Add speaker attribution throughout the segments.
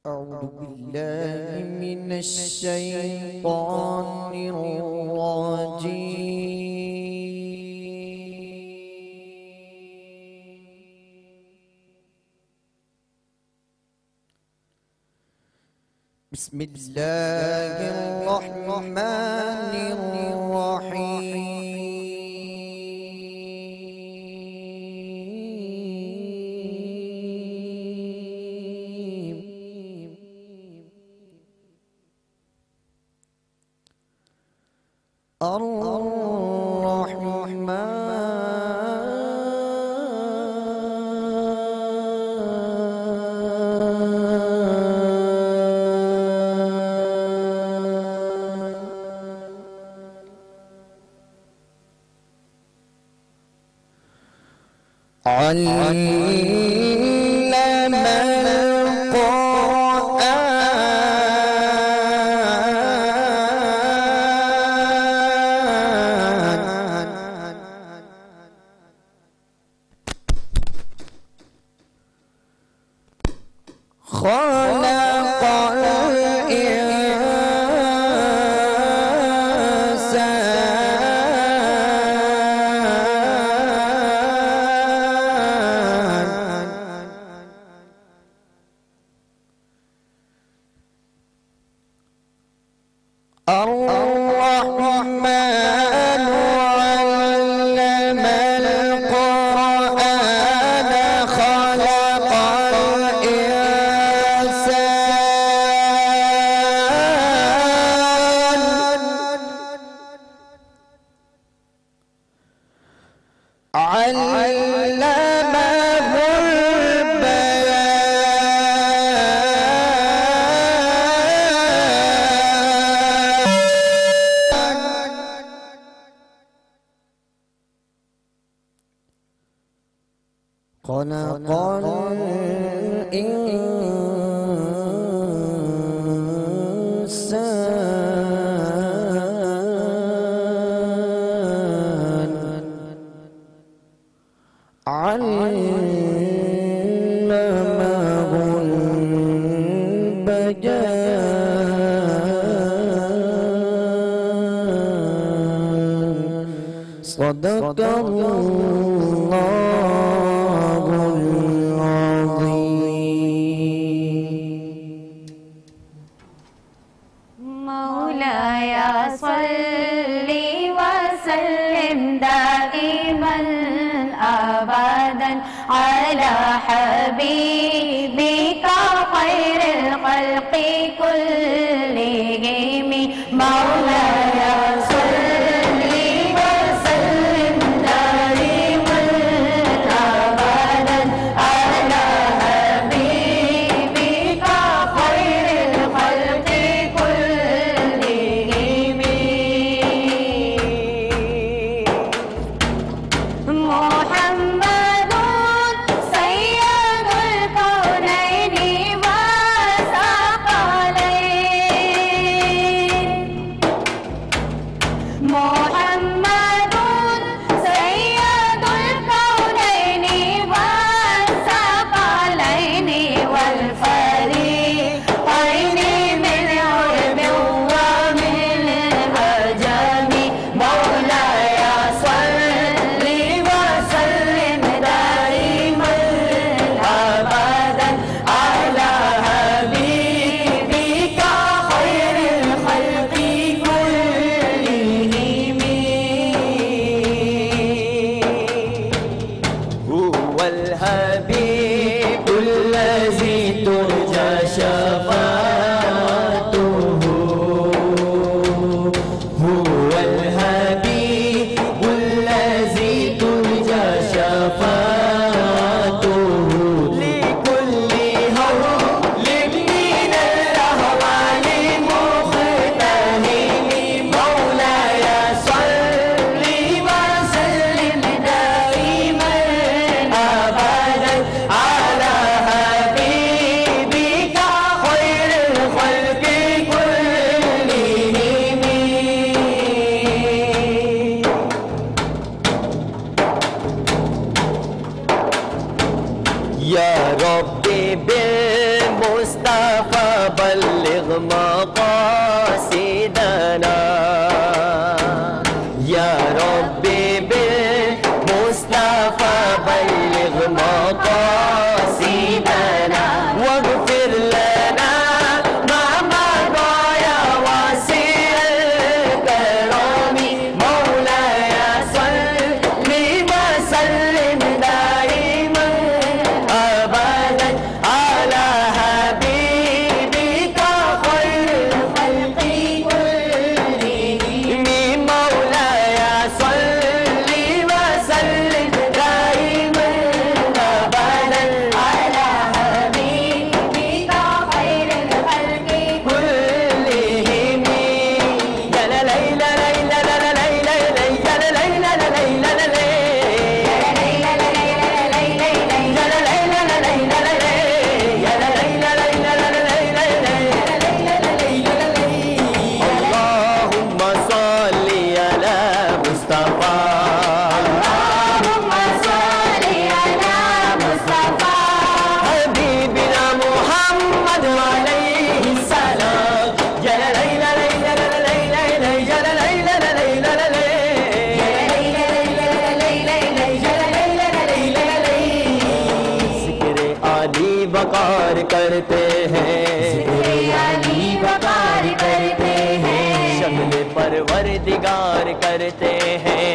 Speaker 1: أعوذ بالله من الشيطان الرجيم بسم الله الرحمن علم خلق الرحمن علم القرآن خلق الإنسان علمه خلق الإنسان علمه البيان صدق الله
Speaker 2: مولاي صل وسلم دائما أبدا على حبيبك خير الخلق كلهم مولاي صل وسلم دائما أبدا على حبيبك خير الخلق محمد سيد الكونين والثقلين
Speaker 3: بالمصطفى بلغ مقاصدنا يا ربي بالمصطفى بلغ مقاصدنا واغفر لنا ما مضى يا واسع الكرم مولاي صل وسلم دائما ابدا على حبيبك خير الخلق كلهم مولاي صل وسلم دائما ابدا على حبيبك خير الخلق كلهم يا لا لا لا لا لا لا لا يا لا لا لا لا لا لا اللهم صل على مصطفى
Speaker 2: اللهم صل على مصطفى
Speaker 3: حبيبنا محمد عليه السلام يا لا لا لا لا لا لا لا يا لا لا لا لا لا لا ذکر علی وقار کرتے ہیں
Speaker 2: علی وقار کرتے ہیں
Speaker 3: شکل پروردگار کرتے ہیں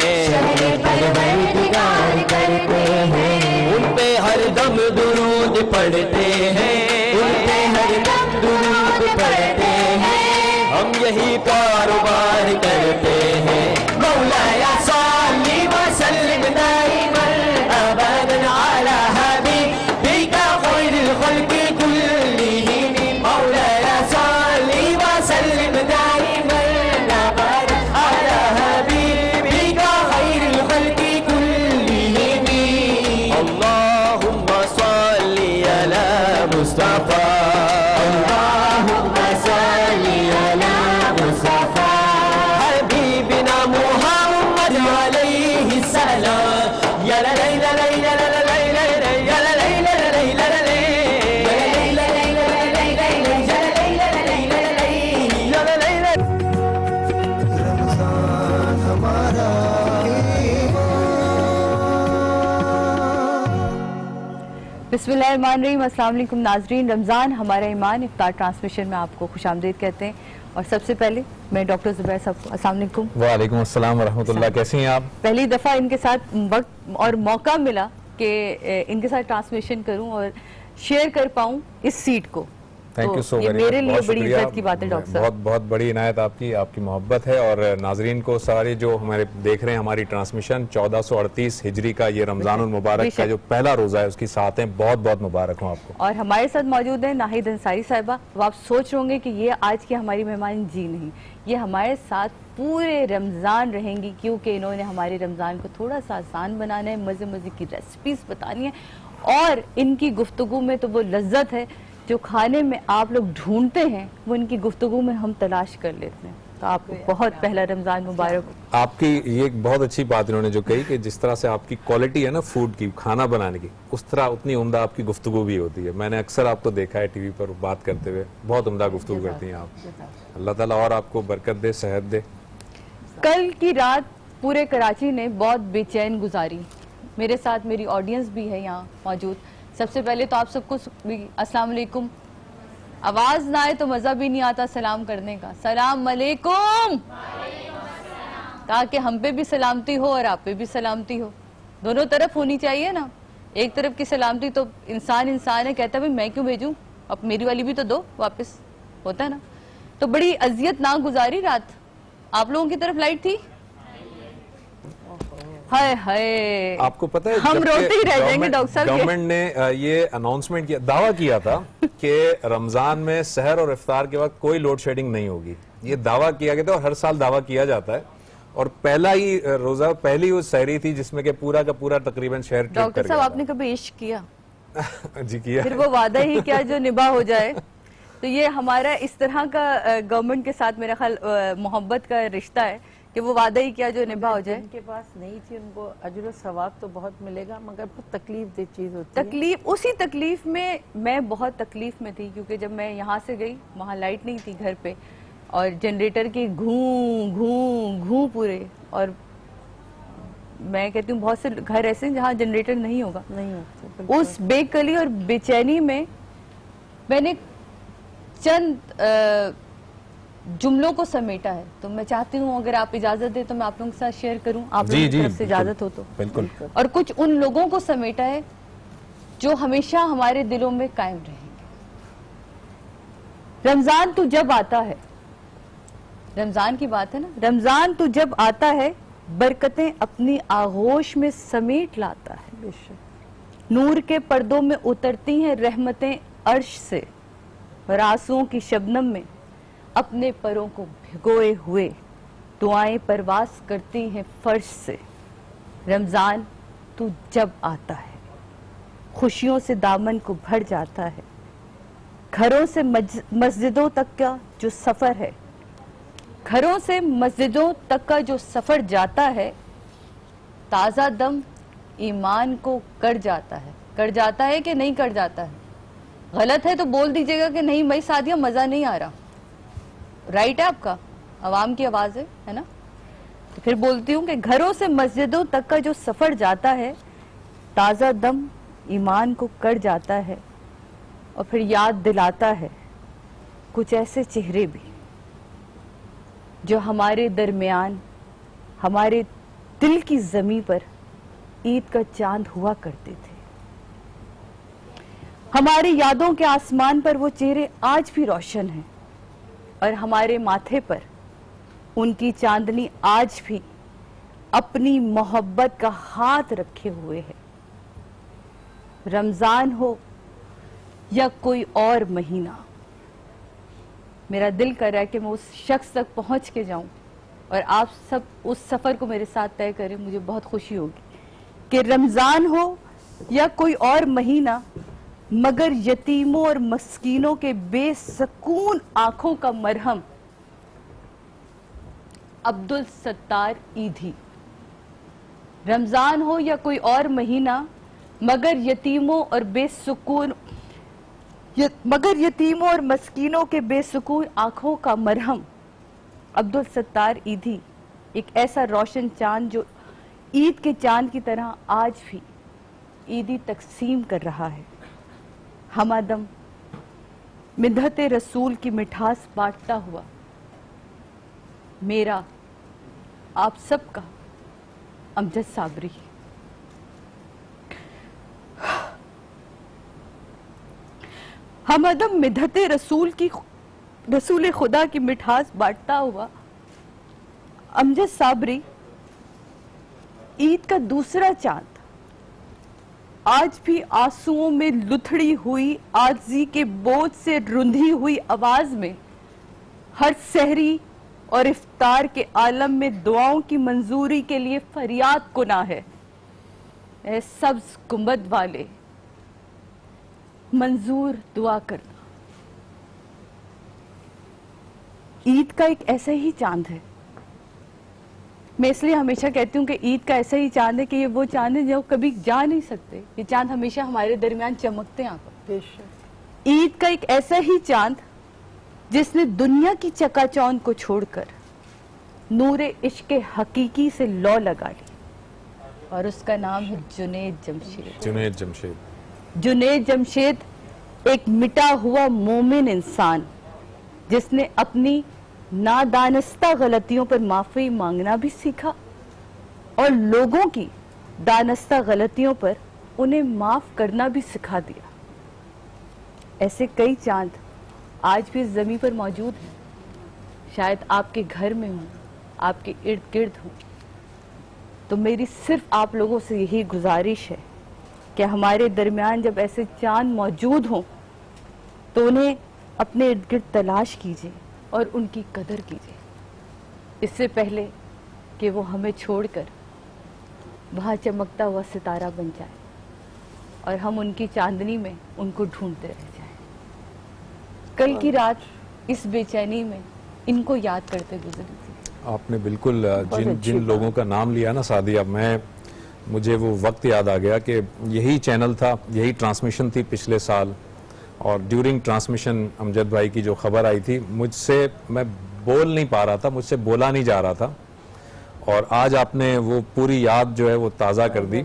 Speaker 2: پروردگار کرتے ہیں
Speaker 3: ان پہ ہر دم درود پڑھتے ہیں
Speaker 2: ان پہ ہر دم درود پڑھتے ہیں
Speaker 3: ہم یہی کاروبار کرتے ہیں مولاي صل وسلم دائما ابدا على حبيبك خير الخلق كلهم مولاي صل وسلم دائما ابدا على حبيبك خير الخلق كلهم اللهم صل على مصطفى اللهم صل على مصطفى حبيبنا محمد عليه السلام يا لا لا لا لا لا لا لا يا لا لا لا لا لا لا
Speaker 1: رمضان ہمارا
Speaker 4: بسم اللہ الرحمن الرحیم. السلام علیکم ناظرین. رمضان ہمارا ایمان افطار ٹرانسمیشن میں آپ کو خوش آمدید کہتے ہیں. اور سب سے پہلے میں ڈاکٹر زبیر صاحب کو السلام علیکم.
Speaker 5: وعلیکم السلام ورحمۃ اللہ. کیسی ہیں آپ؟
Speaker 4: پہلی دفعہ ان کے ساتھ وقت اور موقع ملا کہ ان کے ساتھ ٹرانسمیشن کروں اور شیئر کر پاؤں اس سیٹ کو.
Speaker 5: تھینک یو سو
Speaker 4: یہ
Speaker 5: ویری
Speaker 4: میرے
Speaker 5: مچ.
Speaker 4: لیے
Speaker 5: بہت
Speaker 4: بڑی
Speaker 5: شکریہ.
Speaker 4: عزت کی بات ہے ڈاکٹر صاحب.
Speaker 5: بہت بہت بڑی عنایت آپ کی محبت ہے. اور ناظرین کو سارے جو ہمارے دیکھ رہے ہیں ہماری ٹرانسمیشن 1438 ہجری کا یہ رمضان المبارک کا جو پہلا روزہ ہے اس کی ساتھیں بہت بہت مبارک ہوں آپ کو.
Speaker 4: اور ہمارے ساتھ موجود ہیں ناہید انصاری صاحبہ. اب آپ سوچ رہے ہوں گے کہ یہ آج کی ہماری مہمان جی نہیں, یہ ہمارے ساتھ پورے رمضان رہیں گی کیونکہ انہوں نے ہمارے رمضان کو تھوڑا سا آسان بنانا ہے, مزے مزے کی ریسپیز بتانی ہے. اور ان کی گفتگو میں تو وہ لذت ہے جو کھانے میں آپ لوگ ڈھونڈتے ہیں وہ ان کی گفتگو میں ہم تلاش کر لیتے ہیں. تو آپ کو بہت پہلا رمضان مبارک.
Speaker 5: آپ کی یہ ایک بہت اچھی بات انہوں نے جو کہی کہ جس طرح سے آپ کی کوالٹی ہے نا فوڈ کی, کھانا بنانے کی, اس طرح اتنی عمدہ آپ کی گفتگو بھی ہوتی ہے. میں نے اکثر آپ کو دیکھا ہے ٹی وی پر بات کرتے ہوئے, بہت عمدہ گفتگو کرتی ہیں آپ. اللہ تعالیٰ اور آپ کو برکت دے, صحت دے.
Speaker 4: کل کی رات پورے کراچی نے بہت بے چین گزاری. میرے ساتھ میری آڈینس بھی ہے یہاں موجود. سب سے پہلے تو آپ سب کو السلام علیکم. آواز نہ آئے تو مزہ بھی نہیں آتا سلام کرنے کا. السلام علیکم, تاکہ ہم پہ بھی سلامتی ہو اور آپ پہ بھی سلامتی ہو. دونوں طرف ہونی چاہیے نا. ایک طرف کی سلامتی تو انسان ہے, کہتا ہے میں کیوں بھیجوں, اب میری والی بھی تو دو واپس, ہوتا ہے نا. تو بڑی اذیت نہ گزاری رات. آپ لوگوں کی طرف لائٹ تھی؟ ہائے ہائے,
Speaker 5: آپ کو پتہ ہے
Speaker 4: ہم روتے ہی رہ جائیں گے ڈاکٹر صاحب.
Speaker 5: گورنمنٹ نے یہ اناؤنسمنٹ کیا, دعویٰ کیا تھا کہ رمضان میں سحر اور افطار کے وقت کوئی لوڈ شیڈنگ نہیں ہوگی. یہ دعویٰ کیا گیا تھا اور ہر سال دعویٰ کیا جاتا ہے. اور پہلا ہی روزہ, پہلی وہ سحری تھی جس میں کہ پورا کا پورا تقریباً شہر ٹرپ کر گیا.
Speaker 4: ڈاکٹر صاحب آپ نے کبھی عشق کیا؟
Speaker 5: جی کیا.
Speaker 4: پھر وہ وعدہ ہی کیا جو نباہ ہو جائے. تو یہ ہمارا اس طرح کا گورنمنٹ کے ساتھ میرا خیال محبت کا رشتہ ہے کہ وہ وعدہ ہی کیا جو نبھا ہو جائے.
Speaker 2: ان کے پاس نہیں تھی، ان کو اجر و ثواب تو بہت ملے گا مگر بہت تکلیف دہ چیز ہوتی ہے.
Speaker 4: تکلیف، اسی تکلیف میں بہت تکلیف میں تھی، کیونکہ جب میں یہاں سے گئی وہاں لائٹ نہیں تھی گھر پہ، اور جنریٹر کے گھوں گھوں گھوں پورے، اور میں کہتی ہوں بہت سے گھر ایسے ہیں جہاں جنریٹر نہیں ہوگا.
Speaker 2: نہیں ہوتی.
Speaker 4: اس بے کلی اور بے چینی میں نے چند جملوں کو سمیٹا ہے، تو میں چاہتی ہوں اگر آپ اجازت دیں تو میں آپ لوگوں کے ساتھ شیئر کروں، آپ لوگوں کی طرف سے اجازت ہو تو.
Speaker 5: بالکل.
Speaker 4: اور کچھ ان لوگوں کو سمیٹا ہے جو ہمیشہ ہمارے دلوں میں قائم رہیں گے. رمضان تو جب آتا ہے، رمضان کی بات ہے نا، رمضان تو جب آتا ہے برکتیں اپنی آغوش میں سمیٹ لاتا ہے.
Speaker 2: بے شک.
Speaker 4: نور کے پردوں میں اترتی ہیں رحمتیں عرش سے، اور آنسوؤں کی شبنم میں اپنے پروں کو بھگوئے ہوئے دعائیں پرواز کرتی ہیں فرش سے. رمضان تو جب آتا ہے خوشیوں سے دامن کو بھر جاتا ہے. گھروں سے مسجدوں تک کا جو سفر ہے، گھروں سے مسجدوں تک کا جو سفر جاتا ہے، تازہ دم ایمان کو کر جاتا ہے. کر جاتا ہے کہ نہیں کر جاتا ہے؟ غلط ہے تو بول دیجئے گا کہ نہیں بھائی سعدیہ مزہ نہیں آ رہا. رائٹ ہے آپ کا، عوام کی آواز ہے نا. تو پھر بولتی ہوں کہ گھروں سے مسجدوں تک کا جو سفر جاتا ہے، تازہ دم ایمان کو کر جاتا ہے. اور پھر یاد دلاتا ہے کچھ ایسے چہرے بھی جو ہمارے درمیان، ہمارے دل کی زمیں پر عید کا چاند ہوا کرتے تھے. ہماری یادوں کے آسمان پر وہ چہرے آج بھی روشن ہیں، اور ہمارے ماتھے پر ان کی چاندنی آج بھی اپنی محبت کا ہاتھ رکھے ہوئے ہے. رمضان ہو یا کوئی اور مہینہ، میرا دل کر رہا ہے کہ میں اس شخص تک پہنچ کے جاؤں اور آپ سب اس سفر کو میرے ساتھ طے کریں. مجھے بہت خوشی ہوگی کہ رمضان ہو یا کوئی اور مہینہ، مگر یتیموں اور مسکینوں کے بے سکون آنکھوں کا مرہم عبدالستار عیدھی. رمضان ہو یا کوئی اور مہینہ، مگر یتیموں اور مسکینوں کے بے سکون آنکھوں کا مرہم عبدالستار عیدھی. ایک ایسا روشن چاند جو عید کے چاند کی طرح آج بھی عیدی تقسیم کر رہا ہے. ہمادم مدحت رسول کی مٹھاس بانٹتا ہوا، میرا آپ سب کا امجد صابری. ہمادم مدحت رسول خدا کی مٹھاس بانٹتا ہوا امجد صابری. عید کا دوسرا چاند آج بھی آنسوؤں میں لتھڑی ہوئی عاجزی کے بوجھ سے رندھی ہوئی آواز میں ہر سحری اور افطار کے عالم میں دعاؤں کی منظوری کے لیے فریاد کنا ہے. اے سبز گنبد والے منظور دعا کرنا. عید کا ایک ایسا ہی چاند ہے. میں اس لیے ہمیشہ کہتی ہوں کہ عید کا ایسا ہی چاند ہے کہ یہ وہ چاند ہے جو کبھی جا نہیں سکتے. یہ چاند ہمیشہ ہمارے درمیان چمکتے ہیں.
Speaker 2: بے شک.
Speaker 4: عید کا ایک ایسا ہی چاند جس نے دنیا کی چکا چوند کو چھوڑ کر نور عشق حقیقی سے لو لگا لی، اور اس کا نام ہے جنید جمشید.
Speaker 5: جنید جمشید.
Speaker 4: جنید جمشید ایک مٹا ہوا مومن انسان جس نے اپنی نادانستہ غلطیوں پر معافی مانگنا بھی سیکھا اور لوگوں کی دانستہ غلطیوں پر انہیں معاف کرنا بھی سکھا دیا. ایسے کئی چاند آج بھی زمین پر موجود ہیں. شاید آپ کے گھر میں ہوں، آپ کے ارد گرد ہوں. تو میری صرف آپ لوگوں سے یہی گزارش ہے کہ ہمارے درمیان جب ایسے چاند موجود ہوں تو انہیں اپنے ارد گرد تلاش کیجیے اور ان کی قدر کیجیے، اس سے پہلے کہ وہ ہمیں چھوڑ کر وہاں چمکتا ہوا ستارہ بن جائے اور ہم ان کی چاندنی میں ان کو ڈھونڈتے رہ جائیں. کل کی رات اس بے چینی میں ان کو یاد کرتے گزری تھی.
Speaker 5: آپ نے بالکل جن لوگوں کا نام لیا نا سعدیہ، مجھے وہ وقت یاد آ گیا کہ یہی چینل تھا، یہی ٹرانسمیشن تھی پچھلے سال، اور ڈیورنگ ٹرانسمیشن امجد بھائی کی جو خبر آئی تھی، میں بول نہیں پا رہا تھا، مجھ سے بولا نہیں جا رہا تھا، اور آج آپ نے وہ پوری یاد جو ہے وہ تازہ کر دی.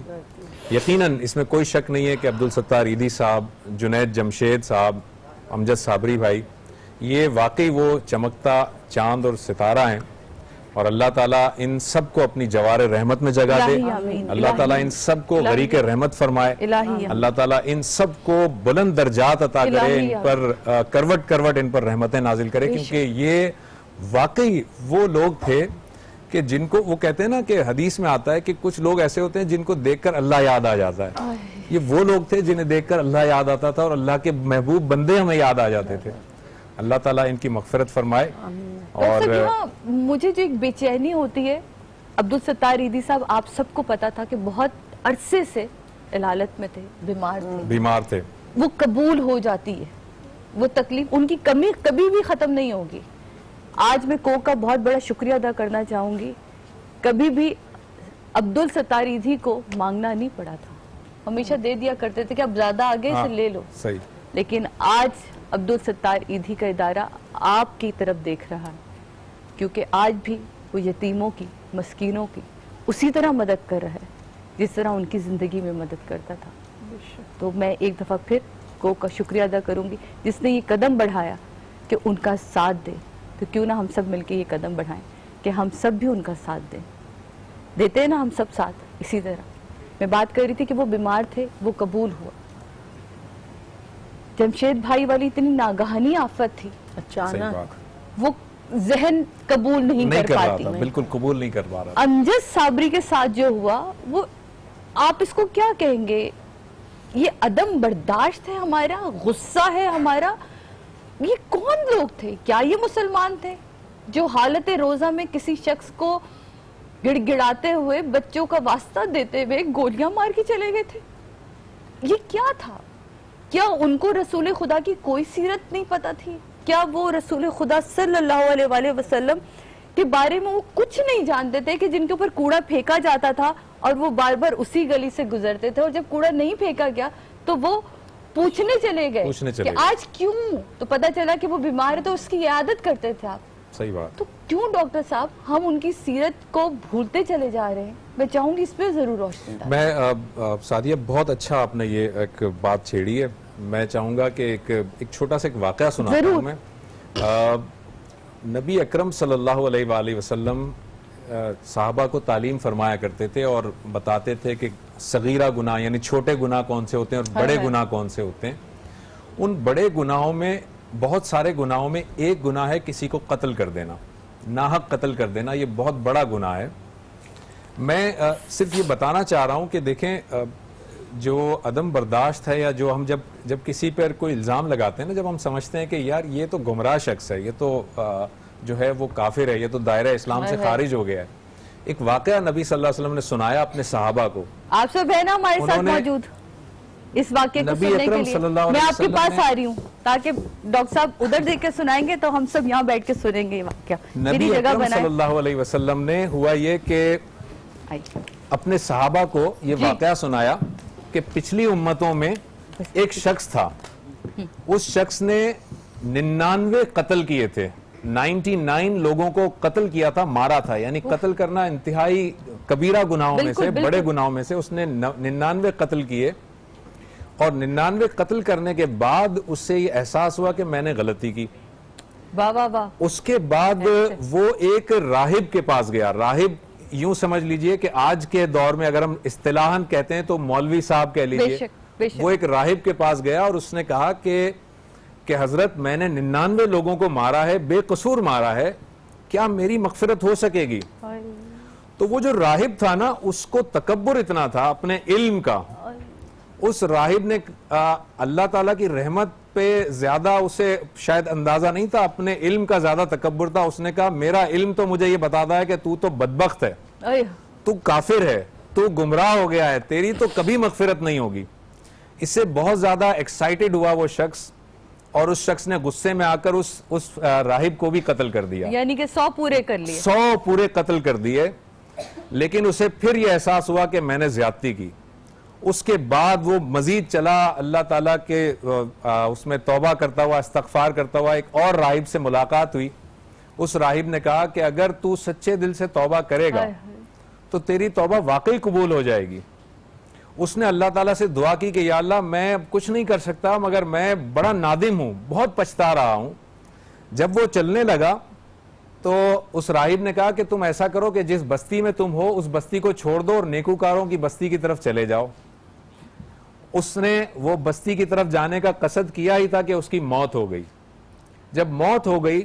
Speaker 5: یقیناً اس میں کوئی شک نہیں ہے کہ عبدالستار عیدی صاحب، جنید جمشید صاحب، امجد صابری بھائی، یہ واقعی وہ چمکتا چاند اور ستارہ ہیں، اور اللہ تعالیٰ ان سب کو اپنی جوار رحمت میں جگہ دے. اللہ تعالیٰ ان سب کو غریق رحمت فرمائے. اللہ تعالیٰ ان سب کو بلند درجات عطا کرے، ان پر کروٹ کروٹ ان پر رحمتیں نازل کرے، کیونکہ یہ واقعی وہ لوگ تھے کہ جن کو وہ کہتے ہیں نا کہ حدیث میں آتا ہے کہ کچھ لوگ ایسے ہوتے ہیں جن کو دیکھ کر اللہ یاد آ جاتا ہے. یہ وہ لوگ تھے جنہیں دیکھ کر اللہ یاد آتا تھا، اور اللہ کے محبوب بندے ہمیں یاد آ جاتے تھے. اللہ تعالیٰ ان کی مغفرت فرمائے. اور
Speaker 4: مجھے جو ایک بے چینی ہوتی ہے، عبدالستار عیدی صاحب آپ سب کو پتا تھا کہ بہت عرصے سے علالت میں تھے، بیمار تھے، وہ قبول ہو جاتی ہے، وہ تکلیف ان کی کمی کبھی بھی ختم نہیں ہوگی. آج میں کوک کا بہت بڑا شکریہ ادا کرنا چاہوں گی، کبھی بھی عبدالستار عیدی کو مانگنا نہیں پڑا تھا، ہمیشہ دے دیا کرتے تھے کہ اب زیادہ آگے سے لے لو. لیکن آج عبدالستار عیدی کا ادارہ آپ کی طرف دیکھ رہا ہے، کیونکہ آج بھی وہ یتیموں کی، مسکینوں کی اسی طرح مدد کر رہا ہے جس طرح ان کی زندگی میں مدد کرتا تھا. تو میں ایک دفعہ پھر کوک کا شکریہ ادا کروں گی جس نے یہ قدم بڑھایا کہ ان کا ساتھ دے. تو کیوں نہ ہم سب مل کے یہ قدم بڑھائیں کہ ہم سب بھی ان کا ساتھ دیں. دیتے ہیں نا ہم سب ساتھ. اسی طرح میں بات کر رہی تھی کہ وہ بیمار تھے، وہ قبول ہوا. جمشید بھائی والی اتنی ناگہانی آفت تھی، اچانک وہ ذہن قبول نہیں کر پاتی،
Speaker 5: بالکل قبول نہیں کر پا رہا.
Speaker 4: امجد صابری کے ساتھ جو ہوا، وہ آپ اس کو کیا کہیں گے؟ یہ عدم برداشت ہے ہمارا، غصہ ہے ہمارا. یہ کون لوگ تھے؟ کیا یہ مسلمان تھے جو حالت روزہ میں کسی شخص کو گڑ گڑاتے ہوئے، بچوں کا واسطہ دیتے ہوئے گولیاں مار کے چلے گئے تھے؟ یہ کیا تھا؟ کیا ان کو رسول خدا کی کوئی سیرت نہیں پتا تھی؟ کیا وہ رسول خدا صلی اللہ علیہ وآلہ وسلم کے بارے میں وہ کچھ نہیں جانتے تھے کہ جن کے اوپر کوڑا پھینکا جاتا تھا اور وہ بار بار اسی گلی سے گزرتے تھے، اور جب کوڑا نہیں پھینکا گیا تو وہ پوچھنے چلے گئے کہ آج کیوں؟ تو پتا چلا کہ وہ بیمار ہے، تو اس کی عیادت کرتے تھے آپ.
Speaker 5: صحیح بات.
Speaker 4: تو کیوں ڈاکٹر صاحب ہم ان کی سیرت کو بھولتے چلے جا رہے ہیں؟ میں چاہوں گی اس پہ ضرور روشنی ڈالیں.
Speaker 5: میں سعدیہ بہت اچھا آپ نے یہ ایک بات چھیڑی ہے. میں چاہوں گا کہ ایک چھوٹا سا ایک واقعہ سناتا ہوں میں. نبی اکرم صلی اللہ علیہ وآلہ وسلم صحابہ کو تعلیم فرمایا کرتے تھے اور بتاتے تھے کہ صغیرہ گناہ یعنی چھوٹے گناہ کون سے ہوتے ہیں اور بڑے گناہ کون سے ہوتے ہیں. ان بڑے گناہوں میں، بہت سارے گناہوں میں ایک گناہ ہے کسی کو قتل کر دینا، ناحق قتل کر دینا. یہ بہت بڑا گناہ ہے. میں صرف یہ بتانا چاہ رہا ہوں کہ دیکھیں، جو عدم برداشت ہے، یا جو ہم جب کسی پر کوئی الزام لگاتے ہیں نا، جب ہم سمجھتے ہیں کہ یار یہ تو گمراہ شخص ہے، یہ تو جو ہے وہ کافر ہے، یہ تو دائرہ اسلام سے خارج ہو گیا ہے. ایک واقعہ نبی صلی اللہ علیہ وسلم نے سنایا اپنے صحابہ کو.
Speaker 4: آپ سب ہے نا ہمارے ساتھ موجود اس واقعے کو سننے کے لیے؟ میں آپ کے پاس آ رہی ہوں تاکہ ڈاکٹر صاحب ادھر دیکھ کے سنائیں گے تو ہم سب یہاں بیٹھ کے سنیں گے یہ واقعہ.
Speaker 5: نبی اکرم صلی اللہ علیہ وسلم نے ہوا یہ کہ اپنے صحابہ کو یہ واقعہ سنایا کہ پچھلی امتوں میں ایک شخص تھا، اس شخص نے 99 قتل کیے تھے، 99 لوگوں کو قتل کیا تھا، مارا تھا. یعنی قتل کرنا انتہائی کبیرہ گناہوں میں سے، بڑے گناہوں میں سے. اس نے 99 قتل کیے، اور 99 قتل کرنے کے بعد اس سے یہ احساس ہوا کہ میں نے غلطی کی. اس کے بعد وہ ایک راہب کے پاس گیا. راہب یوں سمجھ لیجئے کہ آج کے دور میں اگر ہم اصطلاحاً کہتے ہیں تو مولوی صاحب کہہ لیجئے. وہ ایک راہب کے پاس گیا اور اس نے کہا کہ حضرت میں نے 99 لوگوں کو مارا ہے، بے قصور مارا ہے، کیا میری مغفرت ہو سکے گی؟ تو وہ جو راہب تھا نا، اس کو تکبر اتنا تھا اپنے علم کا. اس راہب نے اللہ تعالیٰ کی رحمت پہ زیادہ اسے شاید اندازہ نہیں تھا، اپنے علم کا زیادہ تکبر تھا. اس نے کہا میرا علم تو مجھے یہ بتاتا ہے کہ تو بدبخت ہے، تو کافر ہے، تو گمراہ ہو گیا ہے، تیری تو کبھی مغفرت نہیں ہوگی. اس سے بہت زیادہ ایکسائٹڈ ہوا وہ شخص، اور اس شخص نے غصے میں آ کر اس راہب کو بھی قتل کر دیا,
Speaker 4: یعنی کہ 100 پورے کر لیے,
Speaker 5: 100 پورے قتل کر دیے. لیکن اسے پھر یہ احساس ہوا کہ میں نے زیادتی کی. اس کے بعد وہ مزید چلا, اللہ تعالیٰ کے اس میں توبہ کرتا ہوا, استغفار کرتا ہوا. ایک اور راہب سے ملاقات ہوئی. اس راہب نے کہا کہ اگر تو سچے دل سے توبہ کرے گا تو تیری توبہ واقعی قبول ہو جائے گی. اس نے اللہ تعالیٰ سے دعا کی کہ یا اللہ میں کچھ نہیں کر سکتا مگر میں بڑا نادم ہوں, بہت پچھتا رہا ہوں. جب وہ چلنے لگا تو اس راہب نے کہا کہ تم ایسا کرو کہ جس بستی میں تم ہو اس بستی کو چھوڑ دو اور نیکوکاروں کی بستی کی طرف چلے جاؤ. اس نے وہ بستی کی طرف جانے کا قصد کیا ہی تھا کہ اس کی موت ہو گئی. جب موت ہو گئی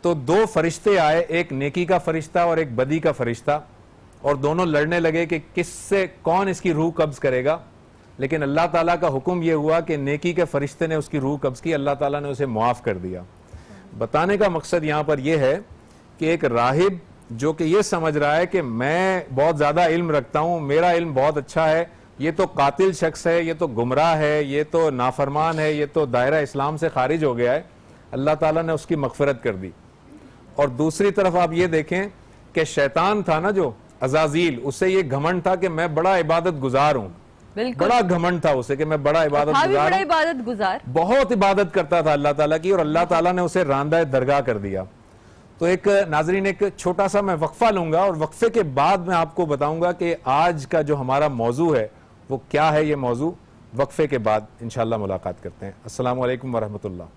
Speaker 5: تو 2 فرشتے آئے, ایک نیکی کا فرشتہ اور ایک بدی کا فرشتہ, اور دونوں لڑنے لگے کہ کس سے کون اس کی روح قبض کرے گا. لیکن اللہ تعالیٰ کا حکم یہ ہوا کہ نیکی کے فرشتے نے اس کی روح قبض کی, اللہ تعالیٰ نے اسے معاف کر دیا. بتانے کا مقصد یہاں پر یہ ہے کہ ایک راہب جو کہ یہ سمجھ رہا ہے کہ میں بہت زیادہ علم رکھتا ہوں, میرا علم بہت اچھا ہے, یہ تو قاتل شخص ہے, یہ تو گمراہ ہے, یہ تو نافرمان ہے, یہ تو دائرہ اسلام سے خارج ہو گیا ہے, اللہ تعالیٰ نے اس کی مغفرت کر دی. اور دوسری طرف آپ یہ دیکھیں کہ شیطان تھا نا جو عزازیل, اسے یہ گھمنڈ تھا کہ میں بڑا عبادت گزار ہوں, بڑا گھمنڈ تھا اسے کہ میں بڑا عبادت گزار, بہت عبادت کرتا تھا اللہ تعالیٰ کی, اور اللہ تعالیٰ نے اسے راندہ درگاہ کر دیا. تو ایک ناظرین ایک چھوٹا سا میں وقفہ لوں گا اور وقفے کے بعد میں آپ کو بتاؤں گا کہ آج کا جو ہمارا موضوع ہے وہ کیا ہے. یہ موضوع وقفے کے بعد انشاءاللہ ملاقات کرتے ہیں. السلام علیکم ورحمۃ اللہ.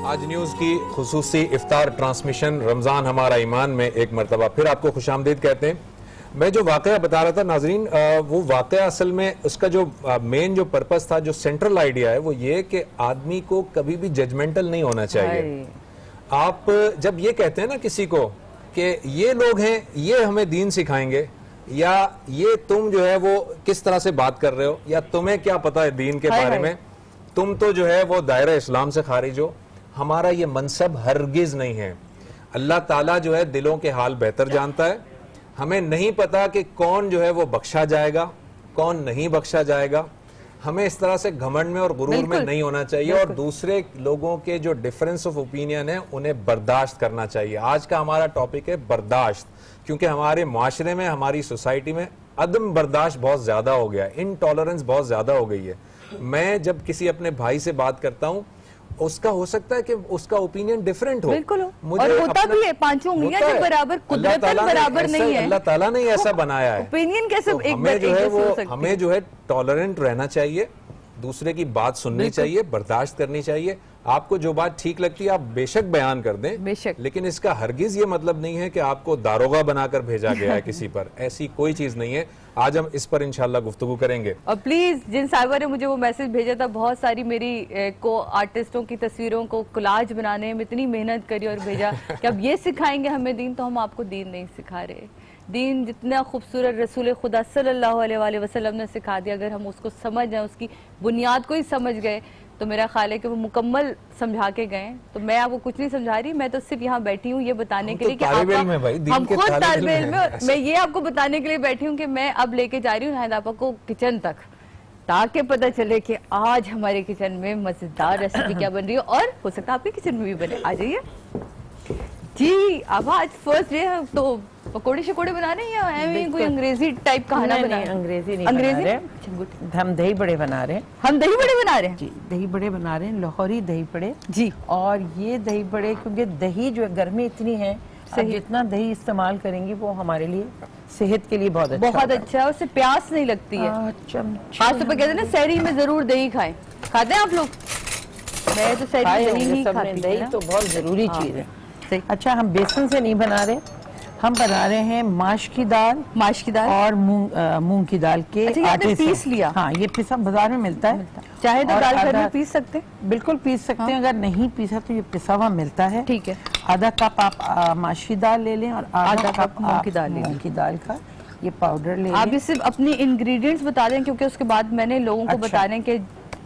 Speaker 5: آج نیوز کی خصوصی افطار ٹرانسمیشن رمضان ہمارا ایمان میں ایک مرتبہ پھر آپ کو خوش آمدید کہتے ہیں. میں جو واقعہ بتا رہا تھا ناظرین, وہ واقعہ اصل میں اس کا جو مین جو پرپس تھا, جو سینٹرل آئیڈیا ہے وہ یہ کہ آدمی کو کبھی بھی ججمنٹل نہیں ہونا چاہیے. آپ جب یہ کہتے ہیں نا کسی کو کہ یہ لوگ ہیں یہ ہمیں دین سکھائیں گے, یا یہ تم جو ہے وہ کس طرح سے بات کر رہے ہو, یا تمہیں کیا پتا ہے دین کے بارے میں, تم تو جو ہے وہ دائرہ اسلام سے خارج ہو. ہمارا یہ منصب ہرگز نہیں ہے. اللہ تعالیٰ جو ہے دلوں کے حال بہتر جانتا ہے. ہمیں نہیں پتا کہ کون جو ہے وہ بخشا جائے گا, کون نہیں بخشا جائے گا. ہمیں اس طرح سے گھمنڈ میں اور غرور میں نہیں ہونا چاہیے, اور دوسرے لوگوں کے جو ڈیفرنس آف اوپینین ہے انہیں برداشت کرنا چاہیے. آج کا ہمارا ٹاپک ہے برداشت, کیونکہ ہمارے معاشرے میں, ہماری سوسائٹی میں عدم برداشت بہت زیادہ ہو گیا ہے, انٹالرنس بہت زیادہ ہو گئی ہے. میں جب کسی اپنے بھائی سے بات کرتا ہوں, اس کا ہو سکتا ہے کہ اس کا اوپینین ڈیفرنٹ ہو,
Speaker 4: بالکل ہو, اور ہوتا بھی ہے, پانچوں انگلیاں کے برابر قدرتاً برابر نہیں ہے.
Speaker 5: اللہ تعالیٰ نے ایسا بنایا ہے.
Speaker 4: اوپینین کیسے
Speaker 5: ہمیں جو ہے ٹالرنٹ رہنا چاہیے, دوسرے کی بات سننی چاہیے, برداشت کرنی چاہیے. آپ کو جو بات ٹھیک لگتی ہے آپ بے شک بیان کر دیں, لیکن اس کا ہرگز یہ مطلب نہیں ہے کہ آپ کو داروغہ بنا کر بھیجا گیا ہے کسی پر. ایسی کوئی چیز نہیں ہے. آج ہم اس پر انشاءاللہ گفتگو کریں گے.
Speaker 4: اور پلیز جن صاحبہ نے مجھے وہ میسج بھیجا تھا, بہت ساری میری کو آرٹسٹوں کی تصویروں کو کلاج بنانے میں اتنی محنت کری اور بھیجا کہ اب یہ سکھائیں گے ہمیں دین, تو ہم آپ کو دین نہیں سکھا رہے. دین جتنا خوبصورت رسول خدا صلی اللہ علیہ وآلہ وسلم نے سکھا دیا, اگر ہم اس کو سمجھ جائیں, اس کی بنیاد کو ہی سمجھ گئے, تو میرا خیال ہے کہ وہ مکمل سمجھا کے گئے. تو میں آپ کو کچھ نہیں سمجھا رہی, میں تو صرف یہاں بیٹھی ہوں یہ بتانے کے لیے کہ ہم خود طالب علم ہیں. میں یہ آپ کو بتانے کے لیے بیٹھی ہوں کہ میں اب لے کے جا رہی ہوں ناہید آپا کو کچن تک, تاکہ پتہ چلے کہ آج ہمارے کچن میں مزیدار ریسیپی کیا بن رہی ہے, اور ہو سکتا ہے آپ کے کچن میں بھی بنے. آ جائیے جی. اب آج فرسٹ ڈے ہے, تو پکوڑے شکوڑے بنا رہے ہیں یا ایویں کوئی انگریزی ٹائپ کھانا بنا رہے ہیں؟
Speaker 2: انگریزی نہیں بنا رہے, ہم دہی بڑے بنا رہے ہیں.
Speaker 4: ہم دہی بڑے بنا رہے ہیں
Speaker 2: جی, دہی بڑے بنا رہے ہیں, لاہوری دہی بڑے
Speaker 4: جی.
Speaker 2: اور یہ دہی بڑے کیونکہ دہی جو ہے گرمی اتنی ہے, جتنا دہی استعمال کریں گی وہ ہمارے لیے صحت کے لیے بہت
Speaker 4: اچھا ہے. اس سے پیاس نہیں لگتی ہے. آج صبح کہتے ہیں نا سحری میں ضرور دہی کھائیں. کھاتے ہیں آپ لوگ؟ میں تو سحری میں دہی نہیں کھاتی.
Speaker 2: دہی تو بہت ضروری چیز ہے. اچھا, ہم بیسن سے نہیں بنا رہے, ہم بنا رہے ہیں ماش کی دال اور مونگ کی دال کے آٹے سے پیس لیا. ہاں, یہ پیسا بازار میں ملتا ہے,
Speaker 4: چاہے تو دال گھر میں پیس سکتے,
Speaker 2: بالکل پیس سکتے ہیں. اگر نہیں پیسا تو یہ پسا ہوا ملتا ہے.
Speaker 4: ٹھیک ہے.
Speaker 2: آدھا کپ آپ ماش کی دال لے لیں اور آدھا کپ مونگ کی دال کا, یہ پاؤڈر لے
Speaker 4: آپ یہ صرف اپنی انگریڈینٹس بتا دیں کیونکہ اس کے بعد میں نے لوگوں کو بتا دیں کہ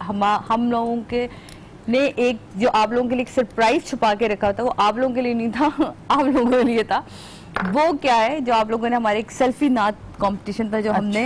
Speaker 4: ہم لوگوں کے نے ایک جو آپ لوگوں کے لیے ایک سرپرائز چھپا کے رکھا تھا، وہ آپ لوگوں کے لیے نہیں تھا، آپ لوگوں کے لیے تھا. وہ کیا ہے جو آپ لوگوں نے ہمارے ایک سیلفی نعت کمپٹیشن تھا جو ہم نے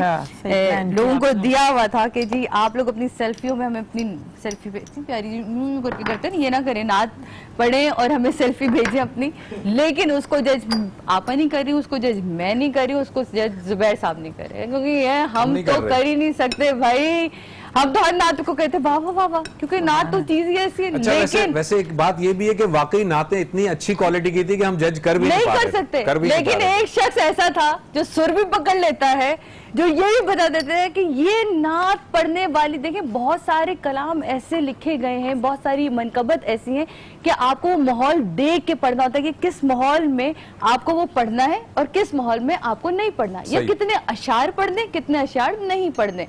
Speaker 4: لوگوں کو دیا ہوا تھا کہ جی آپ لوگ اپنی سیلفیوں میں ہمیں اپنی سیلفی اتنی پیاری کر کے کرتے ہیں، یہ نہ کریں نعت پڑھیں اور ہمیں سیلفی بھیجیں اپنی. لیکن اس کو جج آپ نہیں کر رہی، اس کو جج میں نہیں کر رہی، اس کو جج زبیر صاحب نہیں کر رہے، کیونکہ یہ ہم تو کر ہی نہیں سکتے بھائی. ہم تو ہر نعت کو کہتے ہیں واہ واہ واہ واہ، کیونکہ نعت تو چیز ہی ایسی ہے. لیکن
Speaker 5: ویسے ایک بات یہ بھی ہے کہ واقعی نعتیں اتنی اچھی کوالٹی کی تھی کہ ہم جج کر بھی
Speaker 4: نہیں کر سکتے. لیکن ایک شخص ایسا تھا جو سر بھی پکڑ لیتا ہے، جو یہ بھی بتا دیتے ہیں کہ یہ نعت پڑھنے والی، دیکھیں بہت سارے کلام ایسے لکھے گئے ہیں، بہت ساری منقبت ایسی ہیں کہ آپ کو وہ ماحول دیکھ کے پڑھنا ہوتا ہے کہ کس ماحول میں آپ کو وہ پڑھنا ہے اور کس ماحول میں آپ کو نہیں پڑھنا، یا کتنے اشعار پڑھنے کتنے اشعار نہیں پڑھنے.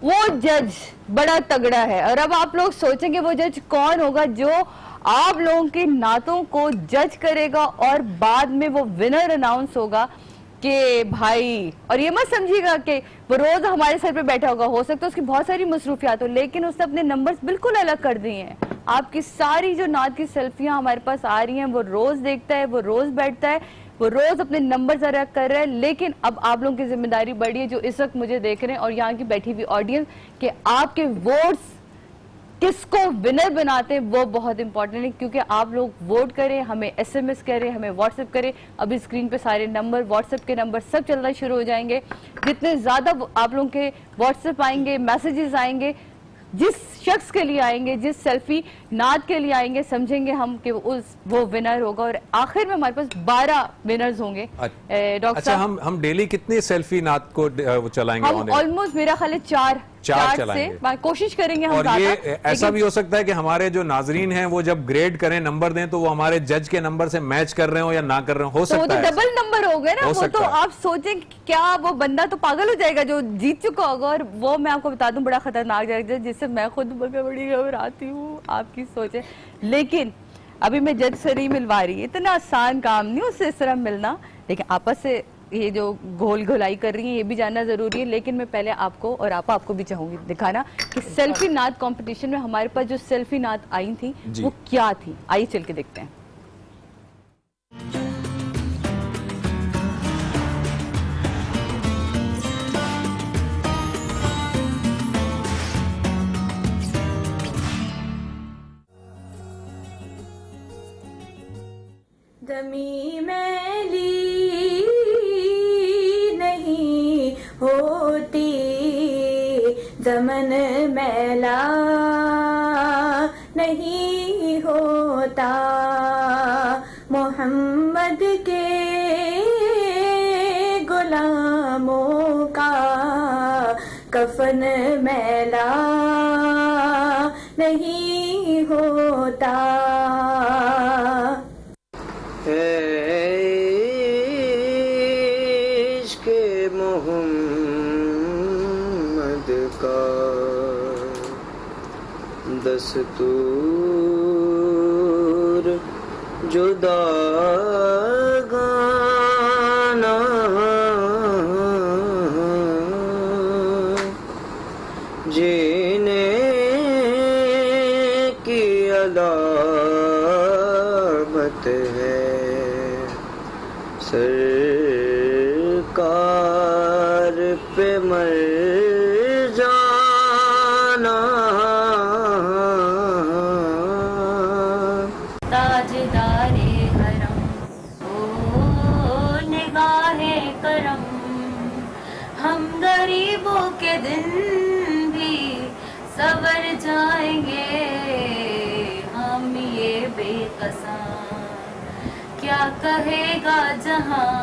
Speaker 4: وہ جج بڑا تگڑا ہے. اور اب آپ لوگ سوچیں گے وہ جج کون ہوگا جو آپ لوگوں کی نعتوں کو جج کرے گا اور بعد میں وہ ونر اناؤنس ہوگا کہ بھائی. اور یہ مت سمجھیے گا کہ وہ روز ہمارے سر پہ بیٹھا ہوگا، ہو سکتا ہے اس کی بہت ساری مصروفیات ہو، لیکن اس نے اپنے نمبرز بالکل الگ کر دیے ہیں. آپ کی ساری جو نعت کی سیلفیاں ہمارے پاس آ رہی ہیں وہ روز دیکھتا ہے، وہ روز بیٹھتا ہے، وہ روز اپنے نمبرز الگ کر رہا ہے. لیکن اب آپ لوگوں کی ذمہ داری بڑھی ہے جو اس وقت مجھے دیکھ رہے ہیں اور یہاں کی بیٹھی ہوئی آڈینس، کہ آپ کے ووٹس کس کو ونر بناتے ہیں وہ بہت امپورٹنٹ ہے. کیونکہ آپ لوگ ووٹ کریں، ہمیں ایس ایم ایس کریں، ہمیں واٹس ایپ کریں. ابھی اسکرین پہ سارے نمبر، واٹس ایپ کے نمبر سب چلنا شروع ہو جائیں گے. جتنے زیادہ آپ لوگوں کے واٹس ایپ آئیں گے، میسیجز آئیں گے، جس شخص کے لیے آئیں گے، جس سیلفی نعت کے لیے آئیں گے، سمجھیں گے ہم کہ وہ ونر ہوگا. اور آخر میں ہمارے پاس 12 ونرز ہوں گے. ڈاکٹر صاحب
Speaker 5: ہم ڈیلی کتنی سیلفی نعت کو چلائیں گے؟
Speaker 4: ہم آلموسٹ میرا خیال ہے 4 سے کوشش کریں گے ہم.
Speaker 5: اور یہ ایسا بھی ہو سکتا ہے کہ ہمارے جو ناظرین ہیں وہ جب گریڈ کریں، نمبر دیں، تو وہ ہمارے جج کے نمبر سے میچ کر رہے ہوں یا نہ کر رہے ہوں. ہو سکتا ہے
Speaker 4: وہ تو ڈبل نمبر ہو گئے نا. وہ تو آپ سوچیں کیا وہ بندہ تو پاگل ہو جائے گا جو جیت چکا ہوگا. اور وہ میں آپ کو بتا دوں بڑا خطرناک جائے گا جس سے میں خود بڑی گھبراتی ہوں. آپ کی سوچیں. لیکن ابھی میں جج سے نہیں ملوا رہی، اتنا آسان کام نہیں اس سے اس طرح ملنا. لیکن آپس سے یہ جو گھول گھلائی کر رہی ہیں یہ بھی جاننا ضروری ہے. لیکن میں پہلے آپ کو اور آپ کو بھی چاہوں گی دکھانا کہ سیلفی نعت کمپٹیشن میں ہمارے پاس جو سیلفی نعت آئی تھی وہ کیا تھی. آئیے چل کے دیکھتے ہیں.
Speaker 6: دمی میلی نہیں ہوتی، دمن میلا نہیں ہوتا، محمد کے غلاموں کا کفن میلا نہیں ہوتا.
Speaker 1: عشق محمد کا دستور جدا گانا، جینے کی علامت ہے سرکار پہ مر جانا.
Speaker 6: تاجدار حرم او نگاہ کرم، ہم غریبوں کے دن بھی سور جائیں گے. ہم یہ بے قسم کیا کہے گا جہاں،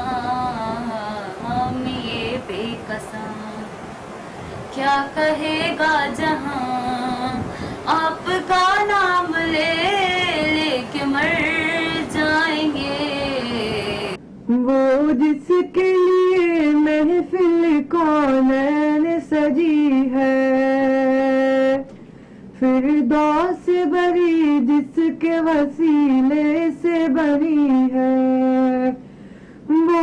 Speaker 6: ہم یہ بے قسم کیا کہے گا جہاں. آپ کا نام لے لے کے مر جائیں گے.
Speaker 7: وہ جس کے لیے محفل کونین سجی ہے، فردوس بری جس کے وسیلے سے بری ہے، وہ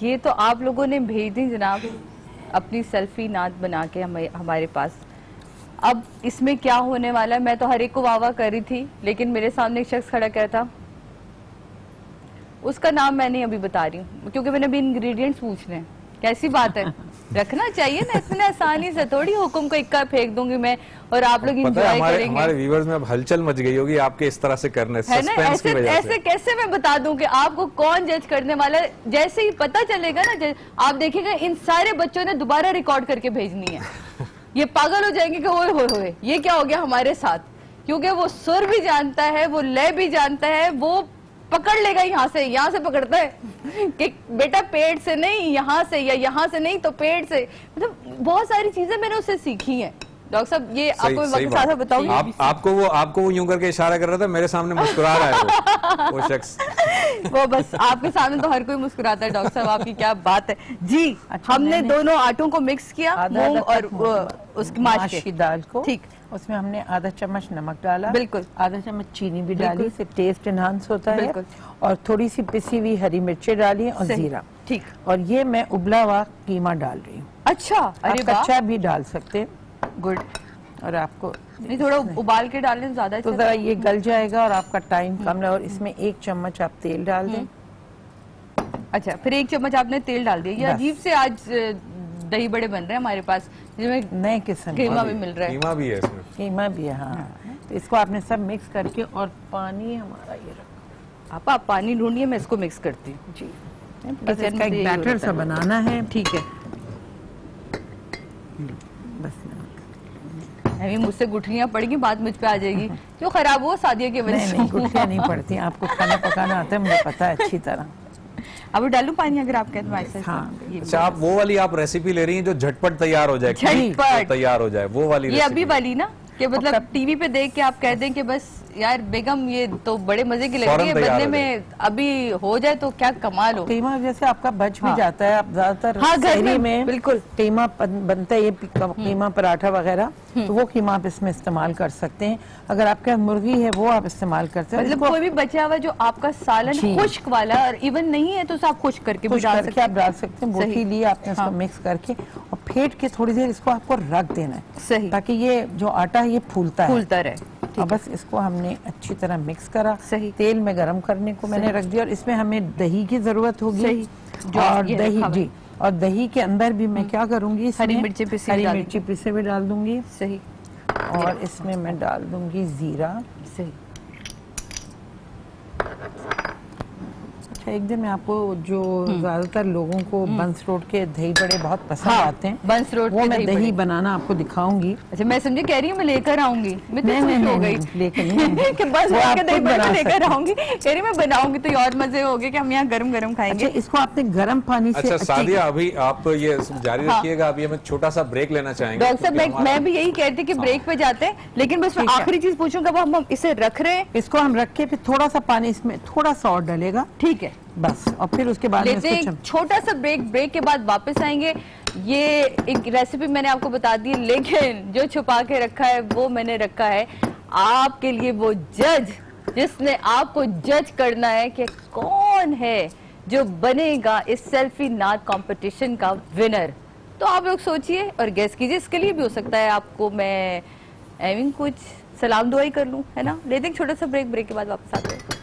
Speaker 4: یہ تو آپ لوگوں نے بھیج دی جناب اپنی سیلفی نعت بنا کے ہمارے پاس. اب اس میں کیا ہونے والا ہے؟ میں تو ہر ایک کو واہ واہ کر رہی تھی لیکن میرے سامنے ایک شخص کھڑا کیا تھا, اس کا نام میں نہیں ابھی بتا رہی ہوں کیونکہ میں نے ابھی انگریڈینٹس پوچھنے ہیں. کیسی بات ہے, رکھنا چاہیے نا, اتنے آسانی سے تھوڑی حکم کو اکا پھینک دوں گی میں اور آپ لوگ انجوائے کریں گے.
Speaker 5: ہمارے ویورز میں اب ہلچل مچ گئی ہوگی آپ کے اس طرح سے کرنے سسپینس کی وجہ سے.
Speaker 4: ایسے کیسے میں بتا دوں کہ آپ کو کون جج کرنے والا ہے؟ جیسے ہی پتہ چلے گا نا آپ دیکھیں گے ان سارے بچوں نے دوبارہ ریکارڈ کر کے بھیجنی ہے. یہ پاگل ہو جائیں گے کہ ہوئے ہوئے ہوئے یہ کیا ہو گیا ہمارے ساتھ, کیونکہ وہ سر بھی جانتا ہے, وہ لے بھی جانتا ہے, وہ پکڑ لے گا یہاں سے پکڑتا ہے کہ بیٹا پیٹ سے نہیں یہاں سے, یا یہاں سے نہیں تو پیٹ سے. مطلب بہت ساری چیزیں میں نے اس سے سیکھی ہیں. ڈاکٹر صاحب یہ آپ کو وقت ساتھ بتاؤں گی,
Speaker 5: آپ کو وہ یوں کر کے اشارہ کر رہا تھا, میرے سامنے مسکرا رہا ہے وہ شخص.
Speaker 4: وہ بس آپ کے سامنے تو ہر کوئی مسکراتا ہے. ڈاکٹر صاحب آپ کی کیا بات ہے جی. ہم نے دونوں آٹوں کو مکس کیا, مونگ اور اس کی ماش کی
Speaker 2: دال کو,
Speaker 4: ٹھیک,
Speaker 2: اس میں ہم نے آدھا چمچ نمک ڈالا,
Speaker 4: بالکل
Speaker 2: آدھا چمچ چینی بھی ڈالی, اس سے ٹیسٹ انہانس ہوتا ہے, اور تھوڑی سی پسی ہوئی ہری مرچیں ڈالی اور زیرہ,
Speaker 4: ٹھیک.
Speaker 2: اور یہ میں ابلا ہوا قیمہ ڈال رہی ہوں.
Speaker 4: اچھا,
Speaker 2: آپ کچا بھی ڈال سکتے ہیں,
Speaker 4: گڈ.
Speaker 2: اور آپ کو
Speaker 4: نہیں تھوڑا ابال کے ڈالنے زیادہ
Speaker 2: تو ذرا یہ گل جائے گا اور آپ کا ٹائم کم ہے. اور اس میں 1 چمچ آپ تیل ڈال دیں.
Speaker 4: اچھا, پھر 1 چمچ آپ نے تیل ڈال دیا. یہ عجیب سے آج دہی بڑے بن رہے ہیں ہمارے پاس جس میں
Speaker 2: نئے قسم
Speaker 4: قیمہ بھی مل رہا ہے.
Speaker 5: قیمہ بھی ہے اس میں,
Speaker 2: قیمہ بھی ہے, ہاں. تو اس کو آپ نے سب مکس کر کے, اور پانی ہمارا یہ رکھو.
Speaker 4: آپ پانی ڈھونڈیے, میں اس کو مکس کرتی ہوں.
Speaker 2: جی, بس اس کا ایک بیٹر سا بنانا ہے.
Speaker 4: ٹھیک ہے,
Speaker 2: بس
Speaker 4: مجھ سے گٹھلیاں پڑ گی, بات مجھ پہ آ جائے گی جو خراب ہو سعدیہ کی وجہ سے.
Speaker 2: نہیں, گٹھلیاں نہیں پڑتی, آپ کو کھانا پکانا آتا ہے, مجھے پتا ہے اچھی طرح.
Speaker 4: اب ڈالوں پانی اگر آپ کہتے ہیں.
Speaker 2: ہاں,
Speaker 5: اچھا آپ وہ والی آپ ریسیپی لے رہی ہیں جو جھٹپٹ تیار ہو جائے, تیار ہو جائے, وہ والی
Speaker 4: یہ ابھی والی نا, کہ مطلب ٹی وی پہ دیکھ کے آپ کہہ دیں کہ بس یار بیگم یہ تو بڑے مزے کی لگ رہی ہے, بدلے میں ابھی ہو جائے تو کیا کمال ہو.
Speaker 2: قیمہ جیسے آپ کا بچ بھی جاتا ہے, آپ زیادہ تر سحری میں
Speaker 4: بالکل
Speaker 2: قیمہ بنتا ہے, یہ قیمہ پراٹھا وغیرہ, تو وہ قیمہ آپ اس میں استعمال کر سکتے ہیں. اگر آپ کے مرغی ہے وہ آپ استعمال کرتے ہیں.
Speaker 4: مطلب کوئی بھی بچا ہوا جو آپ کا سالن خشک والا اور ایون نہیں ہے تو اسے آپ خشک کر کے بھی ڈال سکتے ہیں.
Speaker 2: آپ ڈال سکتے ہیں. بوٹی لی آپ نے اس کو مکس کر کے اور پھیٹ کے تھوڑی دیر اس کو آپ کو رکھ دینا ہے,
Speaker 4: صحیح,
Speaker 2: تاکہ یہ جو آٹا ہے یہ پھولتا
Speaker 4: رہے.
Speaker 2: اور بس اس کو ہم نے اچھی طرح مکس کرا,
Speaker 4: صحیح,
Speaker 2: تیل میں گرم کرنے کو میں نے رکھ دیا, اور اس میں ہمیں دہی کی ضرورت ہوگی.
Speaker 4: صحیح,
Speaker 2: اور دہی, جی, اور دہی کے اندر بھی میں کیا کروں گی,
Speaker 4: ہری مرچی
Speaker 2: پیسے بھی ڈال دوں گی.
Speaker 4: صحیح,
Speaker 2: اور اس میں میں ڈال دوں گی زیرہ.
Speaker 4: صحیح.
Speaker 2: اچھا, ایک دن میں آپ کو جو زیادہ تر لوگوں کو بنس روڈ کے دہی بڑے بہت پسند آتے ہیں,
Speaker 4: بنس روڈ
Speaker 2: وہ میں دہی بنانا آپ کو دکھاؤں گی.
Speaker 4: اچھا, میں سمجھے کہہ رہی ہوں میں لے کر آؤں گی. میں
Speaker 2: نہیں
Speaker 4: ہو گئی
Speaker 2: لے کر نہیں,
Speaker 4: کہ بنس روڈ کے دہی بڑے لے کر آؤں گی. کہہ رہی میں بناؤں گی تو یہ اور مزے ہوگے کہ ہم یہاں گرم گرم کھائیں گے.
Speaker 2: اس کو آپ نے گرم پانی سے.
Speaker 5: اچھا سعدیہ, ابھی آپ یہ جاری رکھیے گا, ابھی ہمیں چھوٹا سا بریک لینا چاہیں گے.
Speaker 4: ڈاکٹر صاحب میں بھی یہی کہتی کہ بریک پہ جاتے ہیں, لیکن بس میں آخری چیز پوچھوں گا, ہم اسے رکھ رہے ہیں,
Speaker 2: اس کو ہم رکھ کے پھر تھوڑا سا پانی اس میں تھوڑا سا اور ڈلے گا.
Speaker 4: ٹھیک ہے,
Speaker 2: بس, اور پھر اس کے بعد
Speaker 4: لیتے ہیں چھوٹا سا بریک کے بعد واپس آئیں گے. یہ ایک ریسیپی میں نے آپ کو بتا دی, لیکن جو چھپا کے رکھا ہے وہ میں نے رکھا ہے آپ کے لیے, وہ جج جس نے آپ کو جج کرنا ہے کہ کون ہے جو بنے گا اس سیلفی نعت کمپٹیشن کا ونر. تو آپ لوگ سوچئے اور گیس کیجئے. اس کے لیے بھی ہو سکتا ہے آپ کو میں ایویں کچھ سلام دعائی کر لوں, ہے نا. لیتے ہیں چھوٹا سا بریک کے بعد واپس آتے ہیں.